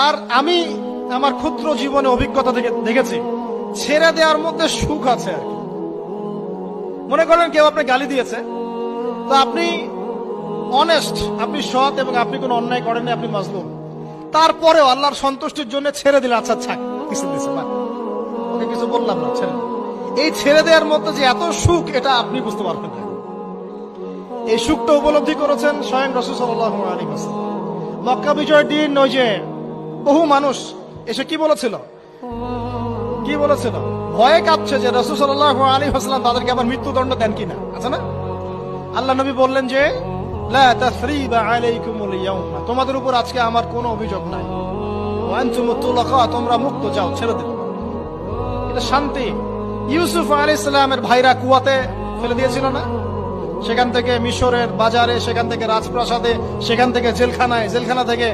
আর আমি আমার ক্ষুদ্র জীবনে অভিজ্ঞতা থেকে দেখেছি ছেড়ে দেওয়ার মধ্যে সুখ আছে আর কি। মনে করেন কেউ আপনি গালি দিয়েছে, তো আপনি অনেস্ট, আপনি সৎ এবং আপনি কোনো অন্যায় করেননি, আপনি মাজলুম, তারপরেও আল্লাহর সন্তুষ্টির জন্য ছেড়ে দিলে, আচ্ছা ছাক কিছু দিয়েছে, ওকে কিছু বললাম না, ছেড়ে দিলাম। এই ছেড়ে দেওয়ার মধ্যে যে এত সুখ, এটা আপনি বুঝতে পারবেন না। এই সুখটা উপলব্ধি করেছেন স্বয়ং রাসূল সাল্লাল্লাহু আলাইহি ওয়াসাল্লাম। মক্কা বিজয়ের দিন ওই যে বহু মানুষ এসে কি বলেছিল, ভয়ে কাঁপছে যে রাসূল সাল্লাল্লাহু আলাইহি ওয়াসাল্লাম তাদেরকে আবার মৃত্যুদণ্ড দেন কিনা, আছে না? আল্লাহ নবী বললেন যে লা তাসরিবা আলাইকুমুল ইয়াউমা, তোমাদের উপর আজকে আমার কোনো অভিযোগ নাই, ওয়া আনতুমুত তুলাকা, তোমরা মুক্ত, যাও, ছেড়ে দিন। এটা শান্তি। ইউসুফ আলাইহিস সালামের ভাইরা কুয়াতে ফেলে দিয়েছিল না, সেখান থেকে মিশরের বাজারে, সেখান থেকে রাজপ্রাসাদে, সেখান থেকে জেলখানায়, জেলখানা থেকে